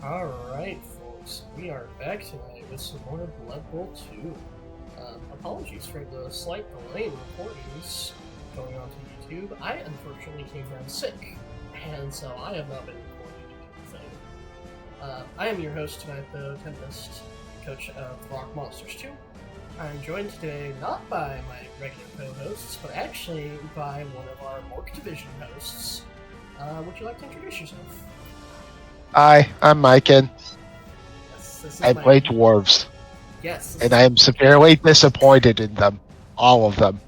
Alright, folks, we are back tonight with some more Blood Bowl 2. Apologies for the slight delay in recordings going on to YouTube. I unfortunately came down sick, and so I have not been recording anything. I am your host tonight, though, Tempest, coach of Rock Monsters 2. I'm joined today not by my regular co-hosts, but actually by one of our Ork Division hosts. Would you like to introduce yourself? Hi, I'm Myken. I play dwarves. Yes. And I am severely disappointed in them. All of them.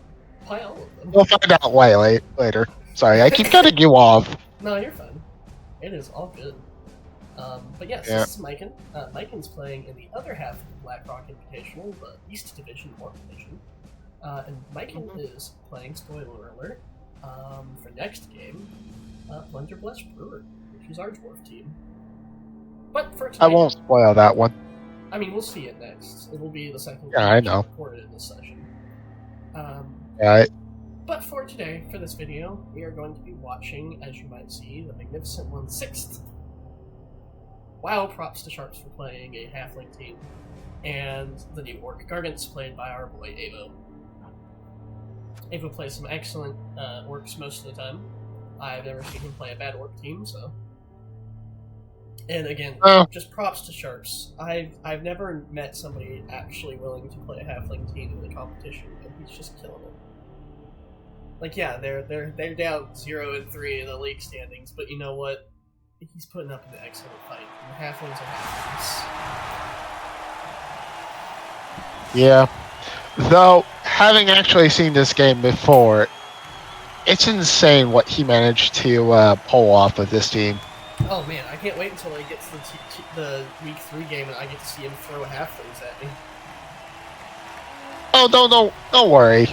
Play all of them. We'll find out why later. Sorry, I keep cutting you off. No, you're fine. It is all good. But yes, Yeah. This is Myken. Myken's playing in the other half of the Blackrock Invitational, the East Division, Ork Division. And Myken is playing, spoiler alert, for next game, Blunderbless Brewer, which is our dwarf team. But for tonight, I won't spoil that one. I mean, we'll see it next. It'll be the second Yeah, I know. recorded in this session. Right. But for today, for this video, we are going to be watching, as you might see, the Magnificent 1/6. Wow, props to Sharps for playing a Halfling team, and the new Ork Gargants played by our boy Avo. Avo plays some excellent orcs most of the time. I've never seen him play a bad orc team, so... And again, just props to Sharps. I've never met somebody actually willing to play a Halfling team in the competition, and he's just killing it. Like, yeah, they're down 0-3 in the league standings, but you know what? He's putting up an excellent fight. And the Halflings are Halflings. Yeah. Though, having actually seen this game before, it's insane what he managed to pull off with this team. Oh man, I can't wait until he gets the week 3 game and I get to see him throw Halflings at me. Oh, don't worry.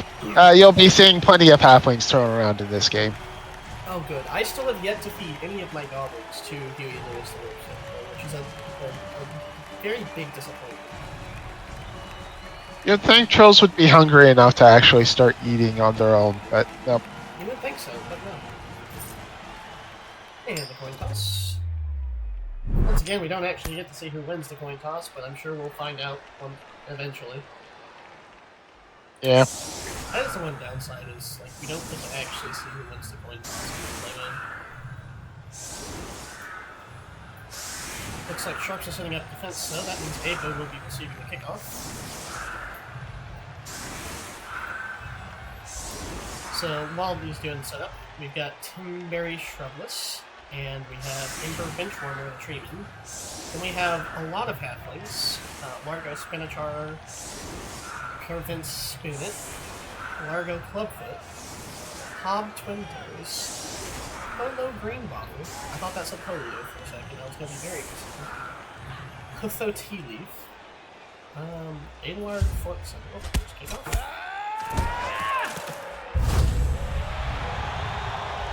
You'll be seeing plenty of halflings thrown around in this game. Oh good. I still have yet to feed any of my goblins to Huey Lewis the Lurch, which is a very big disappointment. You'd think trolls would be hungry enough to actually start eating on their own, but no. You would think so, but no. And the coin toss. Once again, we don't actually get to see who wins the coin toss, but I'm sure we'll find out eventually. Yeah. That is the one downside, is like we don't get to actually see who wins the coin toss when we play in. Looks like Sharps are setting up defense, so that means Avo will be receiving the kickoff. So while he's doing setup, we've got Timberry Shrubless, and we have Ember Benchwarmer the Treeman. Then we have a lot of halflings, Largo Spinachar, Kervin Spoonet, Largo Clubfoot, Hob Twin Toes, Polo Green Bottle. I thought that said polio for a second. I was going to be very concerned. Cutho Tea Leaf, Adelard Forks. Oh, let's kick off.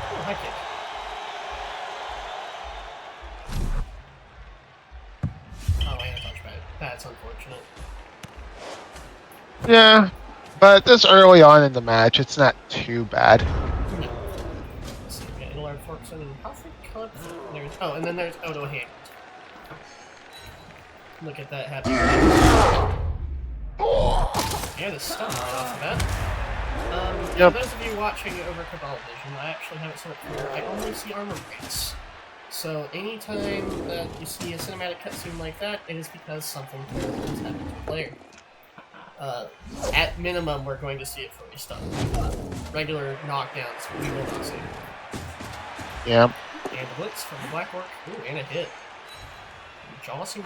Oh, high kick. Oh, and a touchback. That's unfortunate. Yeah, but this early on in the match, it's not too bad. No. Let's see, we got Adelard Forkson and Huffy Club. Oh, and then there's Odo Hand. Look at that happen. And a stun right off the bat. For those of you watching over Cabal Vision, I actually have it set up here. I only see armor breaks. So anytime that you see a cinematic cutscene like that, it is because something terrible is happening to the player. At minimum, we're going to see it for a stun. Regular knockdowns, we will not see. Yeah. And a blitz from the Black Orc. Ooh, and a hit. Jawsing.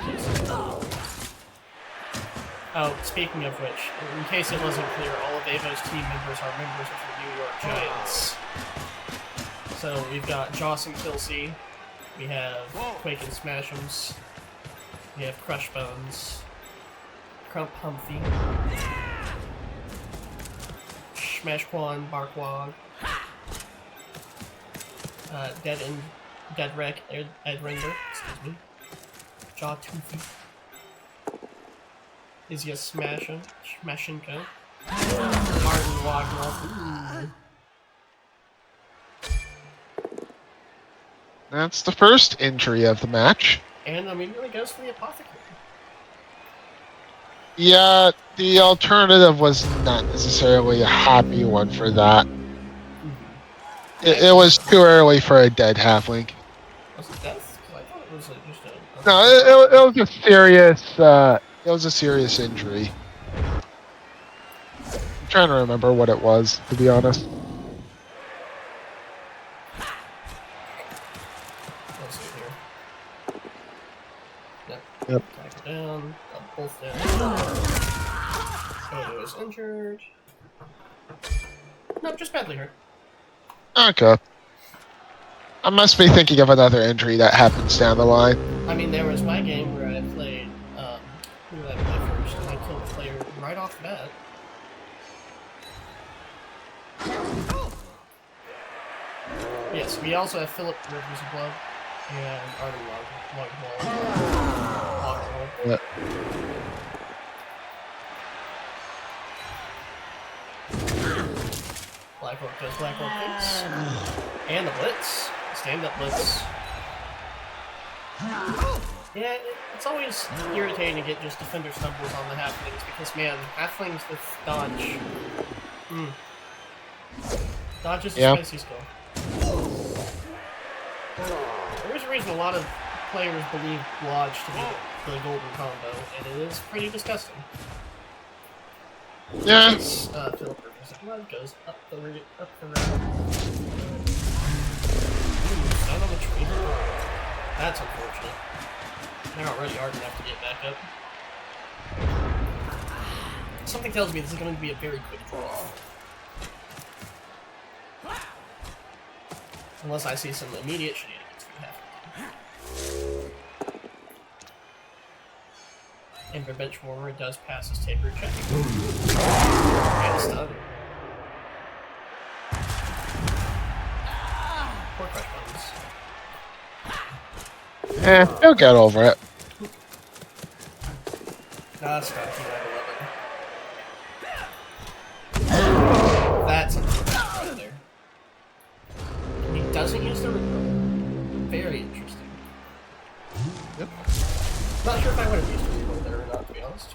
Oh, speaking of which, in case it wasn't clear, all of Avo's team members are members of the New York Giants. So we've got Joss and Kelsey, we have Quake and Smash'ems, we have Crush Bones, Crump Humphy, Smashquan, Barkwog, Dead Wreck, Ed Render, excuse me, Jaw Toothy, Izzy Smashenko, Martin Wagner. That's the first injury of the match. And immediately goes for the Apothecary. Yeah, the alternative was not necessarily a happy one for that. It was too early for a dead halfling. Was it death? Because I thought it was just a... No, it was a serious. It was a serious injury. I'm trying to remember what it was, to be honest. Let's see here. Yep. Yep. Attack down. Both down. Odo is injured. Nope, just badly hurt. Okay. I must be thinking of another injury that happens down the line. I mean, there was my game where I played, who did I play first? And I killed a player right off the bat. Yes, we also have Philip Rivers of Blood and Arden Logwall. Yeah. Black Ork does Black Ork Blitz. And the Blitz. Stand-up Blitz. Yeah, it's always irritating to get just defender stumbles on the Halflings because, man, Halflings with dodge. Dodge is a spicy skill. There's a reason a lot of players believe Lodge to be the golden combo, and it is pretty disgusting. Yeah. Philip Rivers of Blood goes up the road. Stun on the tree. That's unfortunate. They're already hard enough to get back up. Something tells me this is going to be a very quick draw. Unless I see some immediate shenanigans from Halfling. And for bench warmer, does pass his taper check. And a stun. Poor crush buttons. He'll get over it. Stop. That's unfortunate right there. He doesn't use the reroll. Very interesting. Yep. Not sure if I would have used the reroll there or not, to be honest.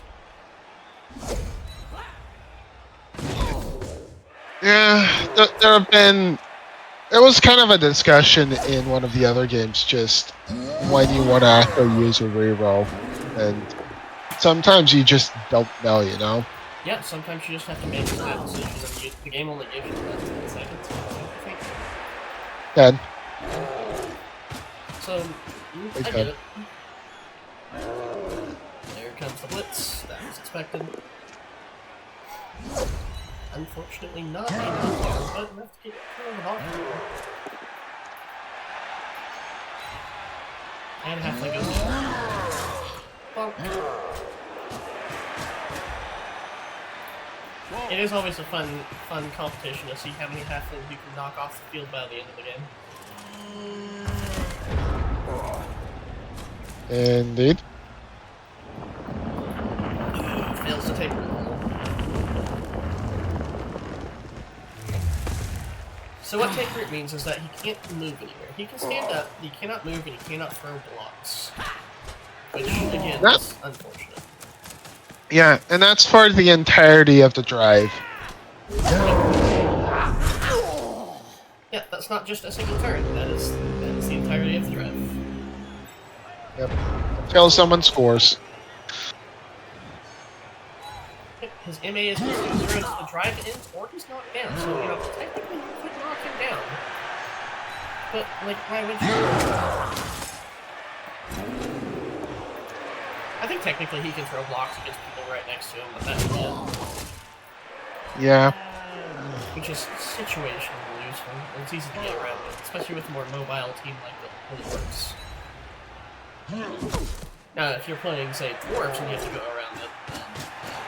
Yeah, there have been. There was kind of a discussion in one of the other games just when you want to actually use a reroll, and sometimes you just don't know, you know? Yeah, sometimes you just have to make that decision, and the game only gives you about 10 seconds. Then. So, I get it. There comes the Blitz. That was expected. Unfortunately, not a knockdown, but enough to get the ball. And Halfling goes down. It is always a fun competition to see how many Halflings you can knock off the field by the end of the game. Indeed. Fails to take roll. So what take root means is that he can't move anywhere. He can stand up, he cannot move, and he cannot throw blocks. Which, again, is unfortunate. Yeah, and that's for the entirety of the drive. Yeah, that's not just a single turn. That is the entirety of the drive. Yep. Until someone scores. His MA is the drive ends or he's knocked down, so, you know, technically you could knock him down. But, like, why would you? I think technically he can throw blocks against people right next to him, but that's it. Yeah. Which is situationally useful. It's easy to get around it, especially with a more mobile team like the Orks. Now, if you're playing, say, Dwarves and you have to go around it, then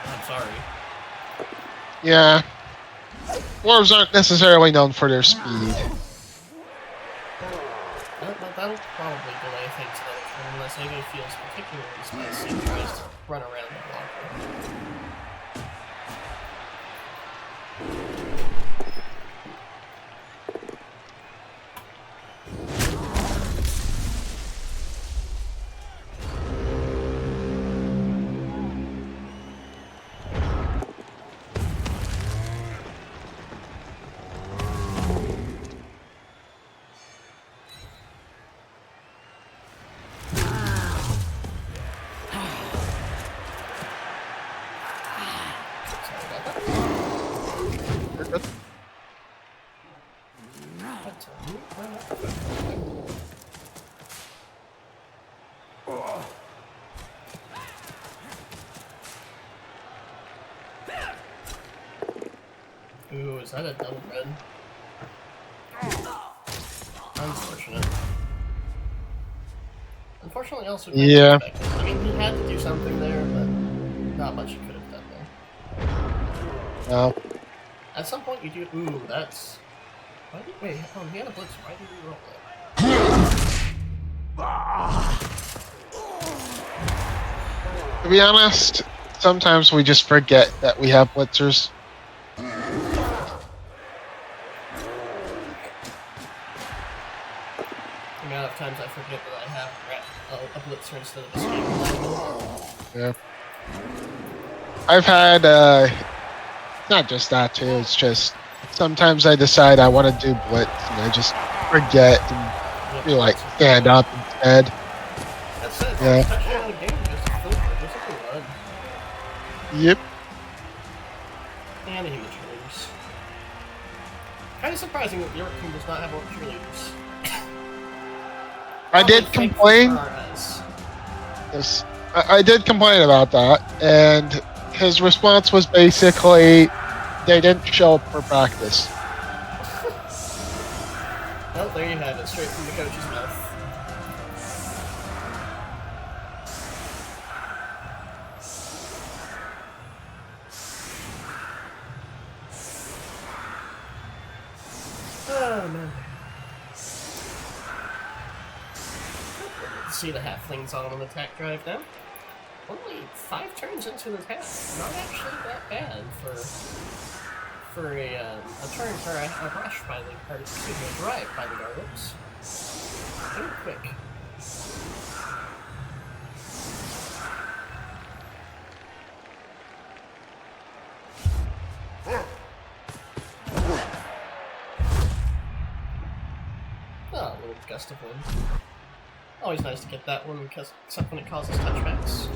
I'm sorry. Yeah. Dwarves aren't necessarily known for their speed. That'll probably delay things another turn unless anybody feels particularly spicy and tries to run around the block. Ooh, is that a double red? Unfortunate. Unfortunately, also kind Yeah. of expected. I mean, he had to do something there, but not much he could have done there. No. At some point, you do. Ooh, that's. Why did, wait, hold on, he had a blitzer. Why did he roll that? To be honest, sometimes we just forget that we have blitzers. The amount of times I forget that I have a blitzer instead of a sweep. Yeah. I've had, not just that too, it's just sometimes I decide I want to do blitz and I just forget and be like stand up instead. That's it. Yeah. Touchdown in a game, just a run. Yep. And a huge cheerleaders. Kind of surprising that York team does not have more cheerleaders. I did Probably complain. thankful Yes, I did complain about that, and his response was basically, they didn't show up for practice. Well, there you have it, straight from the coach's mouth. Oh, man. Let's see the halflings on an attack drive now. Only 5 turns into the half. Not actually that bad for a turn for a rush by the, or excuse me, a drive by the Gargants. Very quick. Oh, a little gust of wind. Always nice to get that one, because except when it causes touchbacks.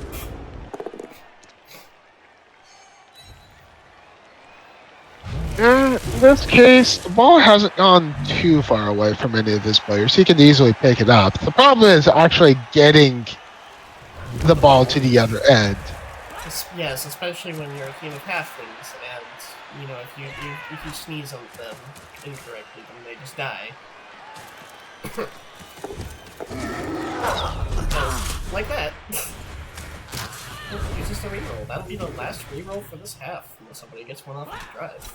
In this case, the ball hasn't gone too far away from any of his players. He can easily pick it up. The problem is actually getting the ball to the other end. Yes, especially when you're a team of halflings, and you know if you sneeze on them incorrectly, then they just die. Like that. Use this a reroll. That'll be the last reroll for this half, unless somebody gets one off the drive.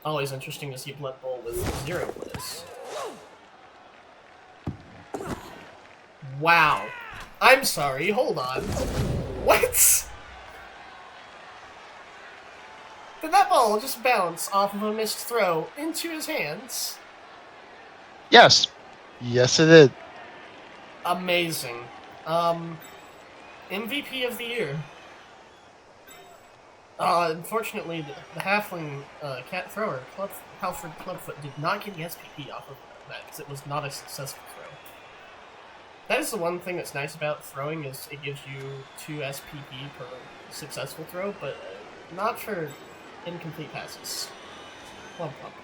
Always interesting to see Blood Bowl with 0 plays. Wow. I'm sorry, hold on. What? Did that ball just bounce off of a missed throw into his hands? Yes. Yes, it did. Amazing. MVP of the year. Unfortunately, the halfling cat thrower, Halford Clubfoot, did not get the SPP off of that because it was not a successful throw. That is the one thing that's nice about throwing is it gives you 2 SPP per successful throw, but not for incomplete passes. Plump, plump.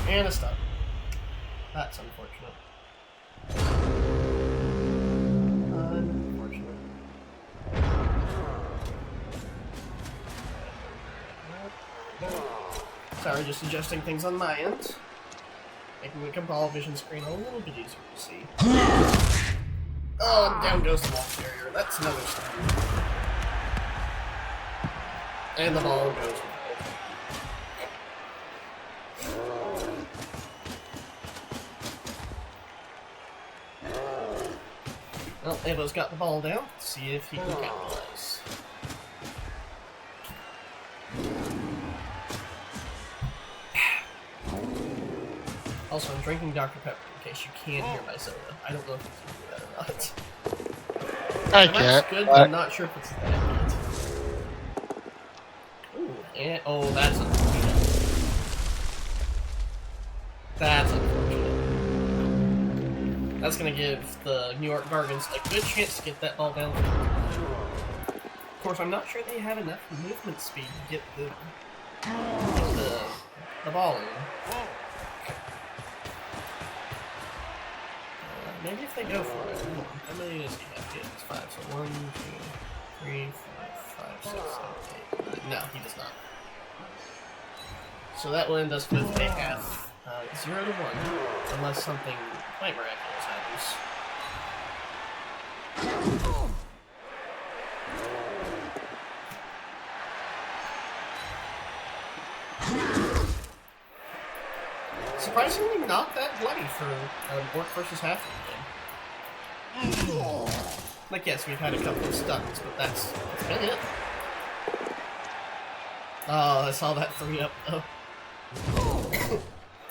And a stun. That's unfortunate. Unfortunate. Sorry, just adjusting things on my end. Making the Cabal vision screen a little bit easier to see. Oh, and down goes the ball carrier. That's another stun. And the ball goes. Well, Evo's got the ball down. Let's see if he can capitalize. Also, I'm drinking Dr. Pepper in case you can't hear my soda. I don't know if you can do that or not. I The can't. map's good, but I'm not sure if it's that good. Ooh, and oh, that's unfortunate. That's unfortunate. That's gonna give the Ork Gargants a good chance to get that ball down. Of course, I'm not sure they have enough movement speed to get the ball in. Maybe if they go for it. How many does he have? He has 5. So 1, 2, 3, 4, 5, 6, 7, 8, 9. No, he does not. So that will end us with a half. 0 to 1. Unless something quite miraculous happens. Surprisingly not that bloody for Ork versus Halfling game. Like, yes, we've had a couple of stuns, but that's been it. Oh, I saw that 3-up though.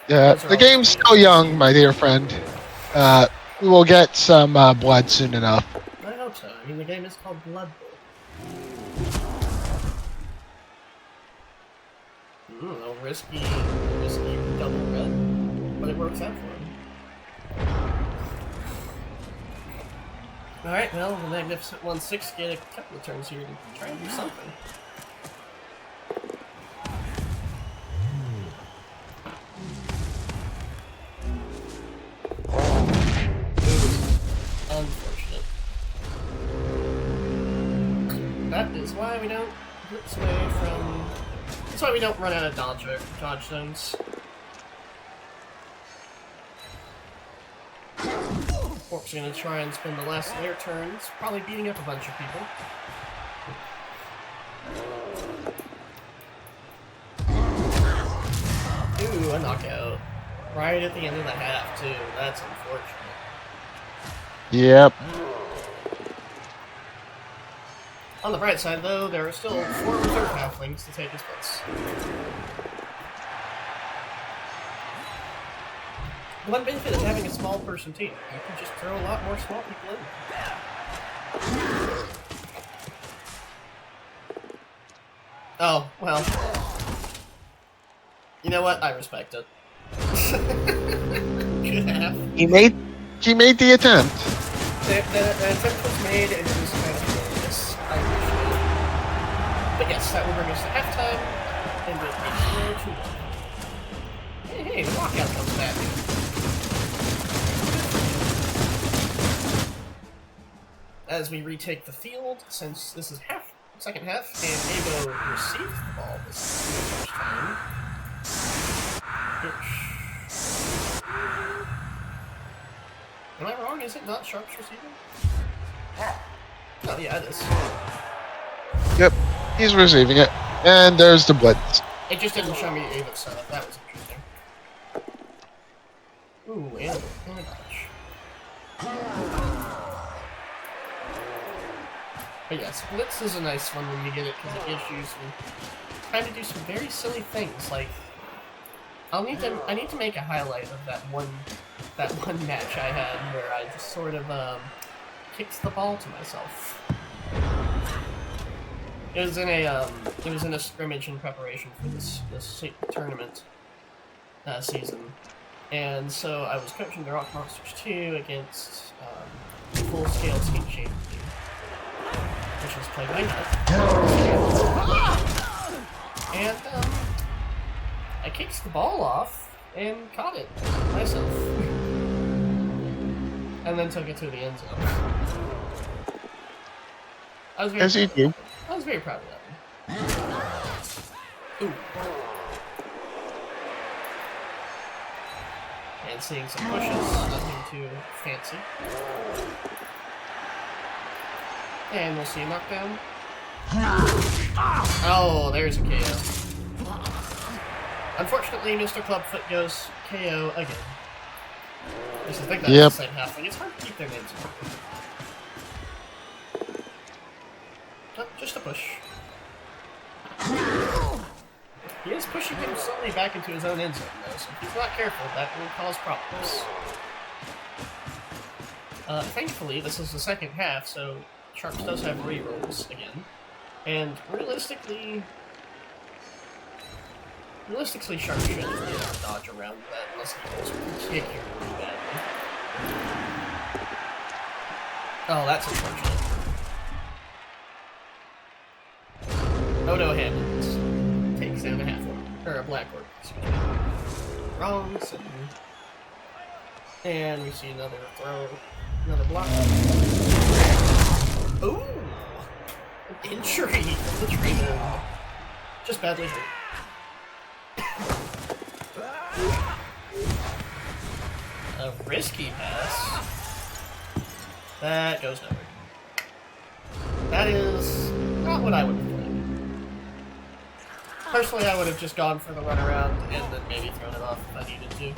Yeah, the game's still young, my dear friend. We will get some blood soon enough. I hope so. I mean, the game is called Blood Bowl. A risky double red, but it works out for him. Alright, well, the Magnificent 1/6 get a couple of turns here to try and do something. Unfortunate. That is why we don't blitz away from... That's why we don't run out of dodge zones. Ork's gonna try and spend the last of their turns, probably beating up a bunch of people. Ooh, a knockout. Right at the end of the half, too. That's unfortunate. Yep. On the bright side, though, there are still 4 reserve halflings to take his place. The one benefit of having a small person team, you can just throw a lot more small people in there. Oh, well. You know what? I respect it. Good half. He made the attempt. The attempt was made and it was kind of glorious. I appreciate it. But yes, that will bring us to halftime. And with a 0-2. Hey, the lockout comes back. As we retake the field, since this is second half, and Abo received the ball this time. Am I wrong? Is it not Sharp's receiving? Oh, yeah, it is. Yep, he's receiving it. And there's the blitz. It just didn't show me Abo's setup. That was interesting. Ooh, and a dodge. But yes, blitz is a nice one when you get it because it gives you some time to do some very silly things. Like, I need to make a highlight of that one match I had where I just sort of kicked the ball to myself. It was in a scrimmage in preparation for this tournament season, and so I was coaching the Rock Monsters 2 against Full Scale Skate Shape team, which was played by Nut. And I kicked the ball off and caught it myself, and then took it to the end zone. I was very proud of that one. Ooh. And seeing some pushes, nothing too fancy. And we'll see a knockdown. Oh, there's a KO. Unfortunately, Mr. Clubfoot goes KO again. I just think that's the same halfling. It's hard to keep their names in. Oh, just a push. He is pushing him slowly back into his own end zone, though, so if he's not careful, that will cause problems. Thankfully, this is the second half, so Sharps does have rerolls again. And realistically, Sharps should be able to dodge around that unless he goes particularly badly. Oh, that's unfortunate. Oh no, Hammond takes down a half-orc, or a black orc, excuse me. Wrong, so... And we see another throw, another block. Ooh! An injury from the trainer. Just badly hurt. A risky pass. That goes nowhere. That is not what I would have played. Personally, I would have just gone for the runaround and then maybe thrown it off if I needed to.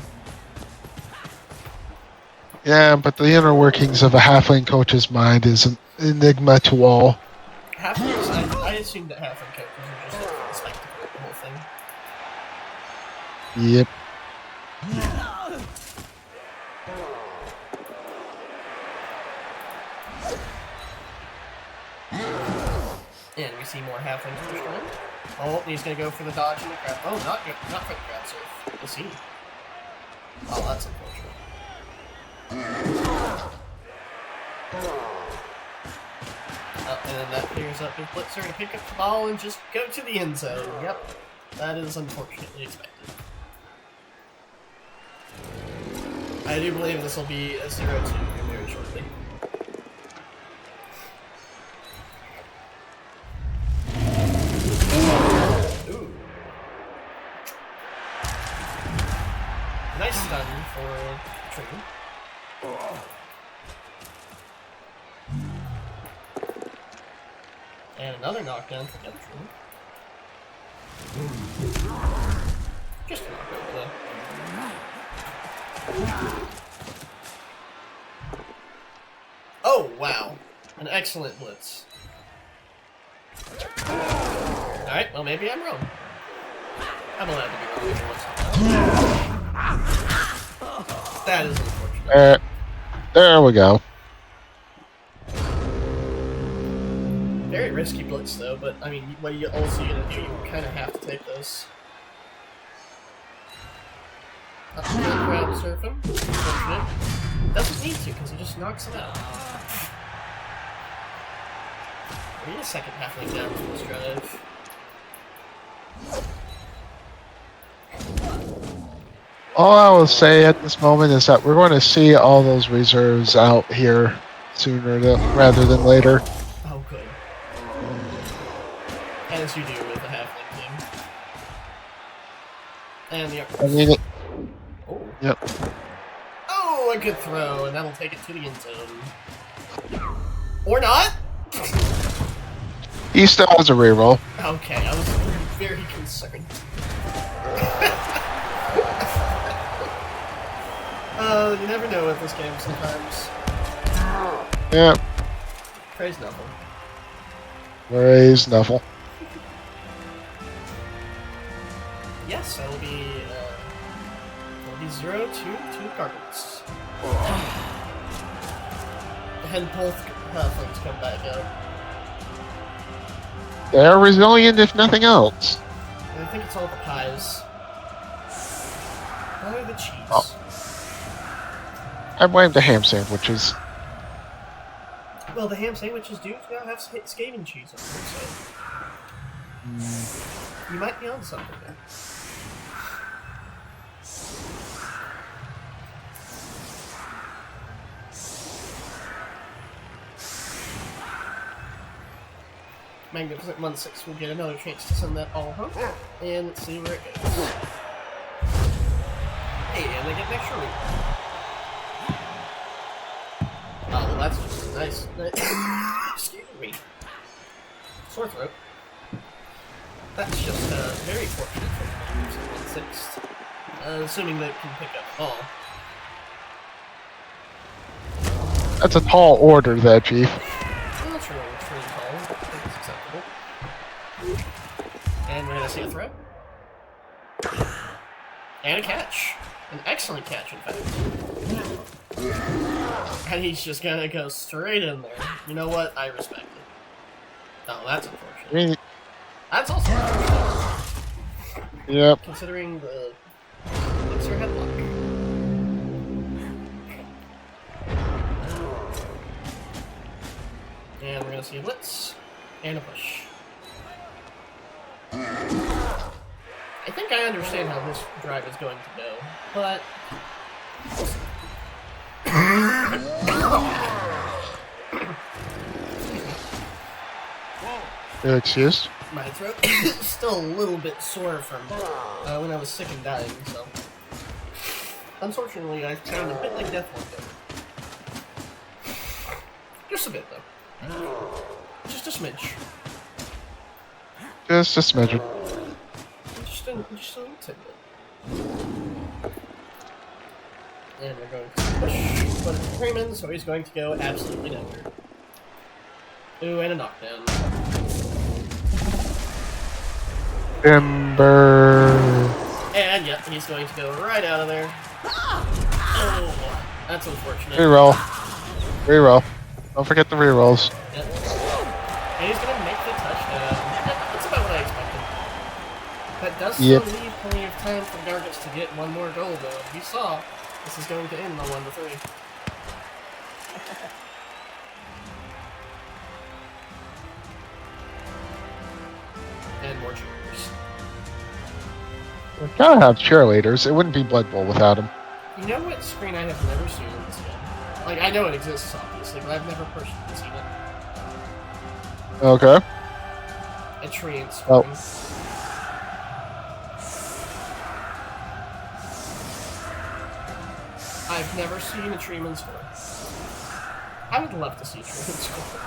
Yeah, but the inner workings of a halfling coach's mind is an enigma to all. Halflings, I assumed that halfling coaches were just looking for the spectacle of the whole thing. Yep. And we see more halflings push on. Oh, he's gonna go for the dodge and the grab. Oh, not for the grab surf. We'll see. Oh, that's unfortunate. Oh, and then that clears up his blitzer to pick up the ball and just go to the end zone. Yep, that is unfortunately expected. I do believe this will be a 0-2 very shortly. Ooh. Nice stun for Trigger. And another knockdown for the other Trigger. Just a knockout though. Oh, wow. An excellent blitz. Alright, well, maybe I'm wrong. I'm allowed to be wrong every once in a while. That is unfortunate. There we go. Very risky blitz, though, but, I mean, what are you also gonna do? You kind of have to take those. Grab surf him. Doesn't need to, because he just knocks it out. We need a second halfling down for this drive. All I will say at this moment is that we're going to see all those reserves out here sooner rather than later. Oh, good. As you do with the halfling team. And the... I mean it. Oh. Yep. Oh, a good throw, and that'll take it to the end zone. Or not? He still has a reroll. Okay, I was very concerned. You never know with this game sometimes. Yep. Praise Nuffle. Praise Nuffle. Yes, that'll be 0-2 to Gargants. And both halflings come back out. They're resilient if nothing else. And I think it's all the pies. Or the cheese. Oh. I blame the ham sandwiches. Well, the ham sandwiches do now have scathing cheese on them, so... You might be on something there. Magnificent 1-6 will get another chance to send that ball home. And let's see where it goes. Hey, and they get an extra read. Oh, well, that's just nice. Excuse me. Sore throat. That's just very fortunate for Magnificent 1-6. Assuming they can pick up the ball. That's a tall order, there, Chief. Well, that's really tall. I think it's acceptable. And we're going to see a throw. And a catch. An excellent catch, in fact. And he's just going to go straight in there. You know what? I respect it. Oh, that's unfortunate. That's also unfortunate. Yep. Considering the Elixir headlock. And we're going to see a blitz. And a push. I think I understand how this drive is going to go, but... You're excused. My throat is still a little bit sore from when I was sick and dying, so... Unfortunately, I sound a bit like Death Window. Just a bit, though. Just a smidge. Just a smidgen. Just a little tidbit. And we're going to push, but it's Freeman, so he's going to go absolutely nowhere. Ooh, and a knockdown. Timber. And yep, he's going to go right out of there. Oh, that's unfortunate. Reroll. Reroll. Don't forget the rerolls. Yep. And he's going to make the touchdown. That's about what I expected. That does still leave plenty of time for Gargants to get one more goal, though. You saw, this is going to end on 1-3. And more cheers. We gotta have cheerleaders. It wouldn't be Blood Bowl without them. You know what screen I have never seen in this game? Like, I know it exists, obviously, but I've never personally seen it. Okay. A tree screen. Oh. I've never seen a Treeman score. I would love to see Treeman score.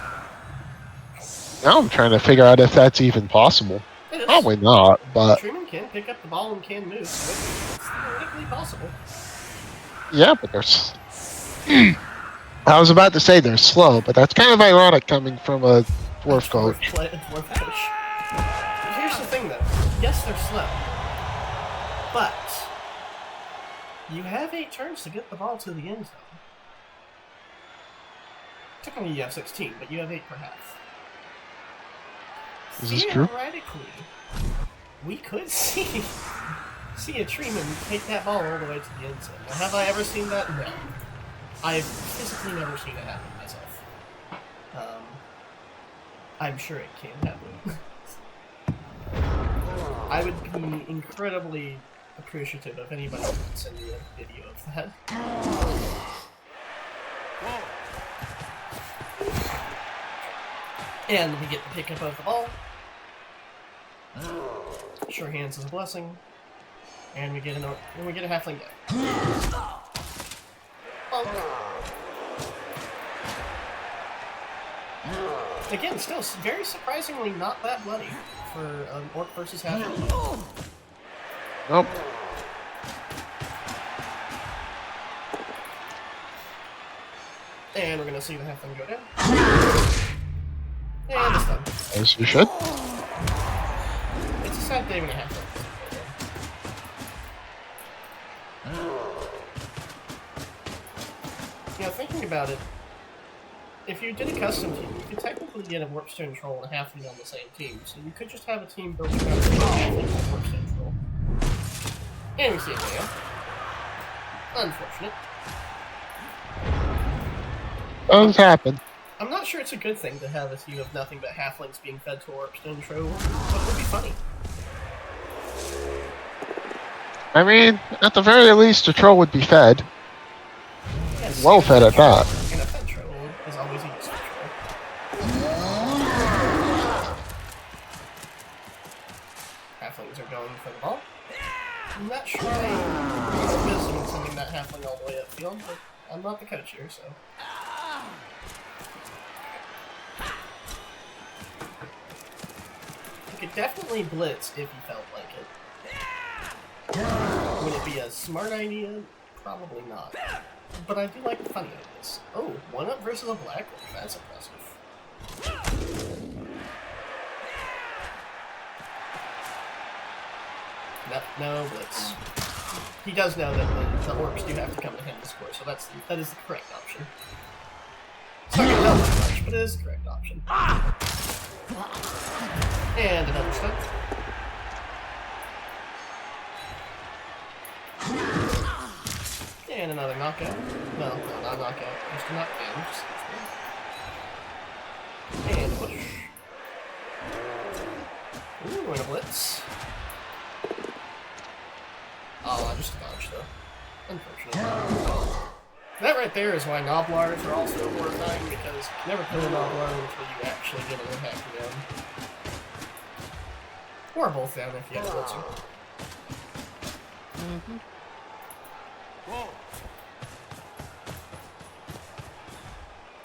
Now I'm trying to figure out if that's even possible. It is. Probably not, but... Treeman can pick up the ball and can move, so it's theoretically possible. Yeah, but they're... I was about to say they're slow, but that's kind of ironic coming from a dwarf coach. Dwarf coach. Here's the thing, though. Yes, they're slow. But... you have 8 turns to get the ball to the end zone. Technically you have 16, but you have 8 per half. Is this true? Theoretically, we could see a Treeman take that ball all the way to the end zone. Now, have I ever seen that? No. I've physically never seen it happen myself. I'm sure it can happen. I would be incredibly appreciative if anybody would send me a video of that. And we get the pickup of the ball. Sure hands is a blessing. And we get a halfling down. Again, still very surprisingly not that bloody for Orc versus halfling. Nope. And we're gonna see the halfling go down. And it's done. As you should. It's a sad day when a halfling. You know, thinking about it, if you did a custom team, you could technically get a Warpstone Troll and a halfling on the same team, so you could just have a team built around a halfling and a Warpstone Troll. And we see it fail. Unfortunate. Does happen. I'm not sure it's a good thing to have a team of nothing but halflings being fed to a Warpstone Troll, but it would be funny. I mean, at the very least, a troll would be fed. Yes, Well fed at that. And a fed troll is always a useful troll. Halflings are going for the ball. I'm not sure I'm missing sending that halfling all the way upfield, but I'm not the coach here, so... You could definitely blitz if you felt like it. Would it be a smart idea? Probably not. But I do like the funny ideas. Oh, 1-up versus a black one. That's impressive. No blitz. He does know that the orcs do have to come to him to score, so that is the correct option. It's not going to help much, but it is the correct option. And another step. And another knockout. No, not a knockout. Just a knockdown. And push. Ooh. Win a blitz. Oh, I just dodged though. Unfortunately. That right there is why Noblars are also horrifying, because you can never kill a Noblar until you actually get an impact down. Or both down if you have blitzing.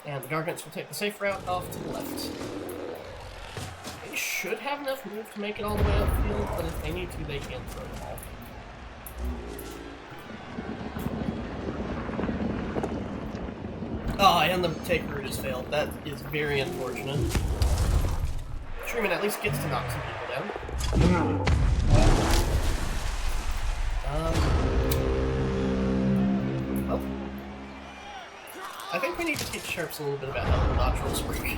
And the Gargants will take the safe route off to the left. They should have enough move to make it all the way upfield, but if they need to, they can throw the ball. Oh, and the take route has failed. That is very unfortunate. Truman at least gets to knock some people down. Well, I think we need to teach Sharps a little bit about how the dodge rolls work.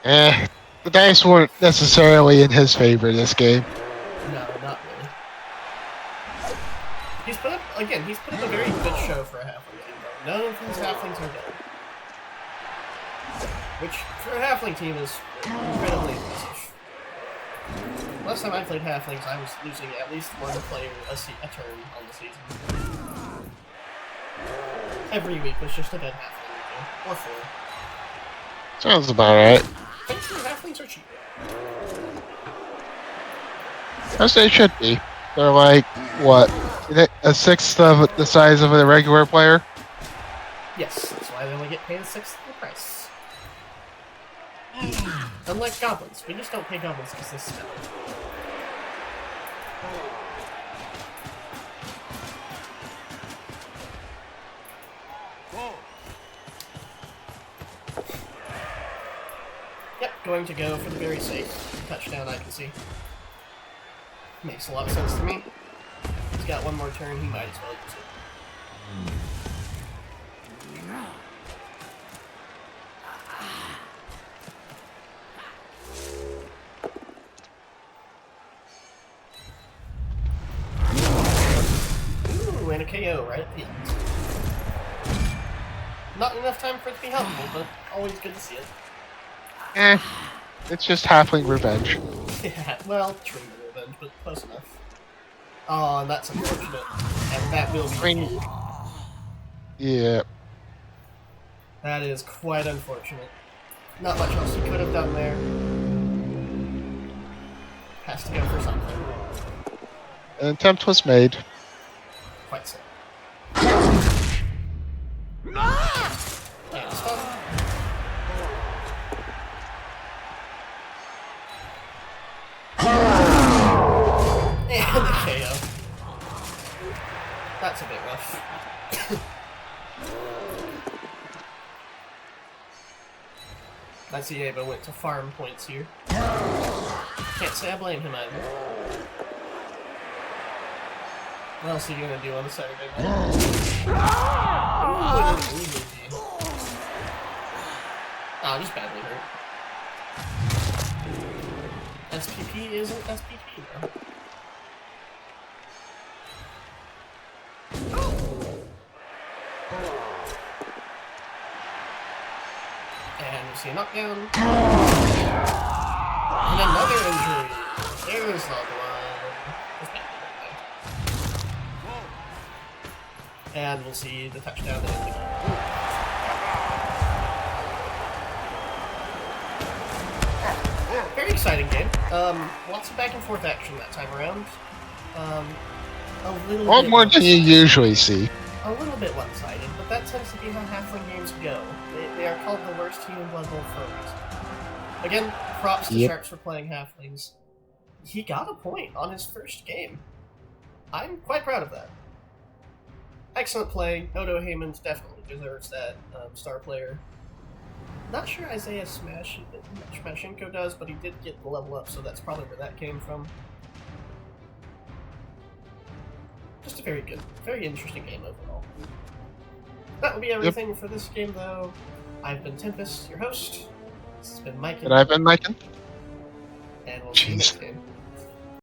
The dice weren't necessarily in his favor this game. No, not really. He's put up a very good show for a halfling team, though. None of his halflings are dead. Which, for a halfling team, is incredibly impressive. Last time I played halflings, I was losing at least one player a turn on the season. Every week was just a dead halfling, or 4. Sounds about right. Thanks to halflings are cheap. As they should be. They're like, what, a sixth of the size of a regular player? Yes, that's why they only get paid a sixth of the price. Unlike goblins, we just don't pay goblins because they smell. Yep, going to go for the very safe touchdown, I can see. Makes a lot of sense to me. He's got one more turn, he might as well use it. Ooh, and a KO right at the end. Not enough time for it to be helpful, but always good to see it. It's just halfling revenge. Yeah, well, true revenge, but close enough. Oh, and that's unfortunate. And that will be... Yeah. That is quite unfortunate. Not much else you could have done there. Has to go for something. An attempt was made. Quite so. And stun. And the KO. That's a bit rough. I see Ava went to farm points here. Can't say I blame him either. What else are you gonna do on a Saturday night? Oh, just badly hurt. SPP isn't SPP though. And we see a knockdown. And another injury. There's another one. And we'll see the touchdown that ends the game. Very exciting game. Lots of back and forth action that time around. A little bit More than you usually see. A little bit one-sided, but that tends to be how halfling games go. They are called the worst team in Blood Bowl for a reason. Again, props to Sharps for playing halflings. He got a point on his first game. I'm quite proud of that. Excellent play. Odo Heyman definitely deserves that star player. Not sure Isaiah Smashenko does, but he did get the level up, so that's probably where that came from. Just a very good, very interesting game overall. That will be everything for this game, though. I've been Tempest, your host. This has been Mike. And I've been Mike. And we'll see you next game.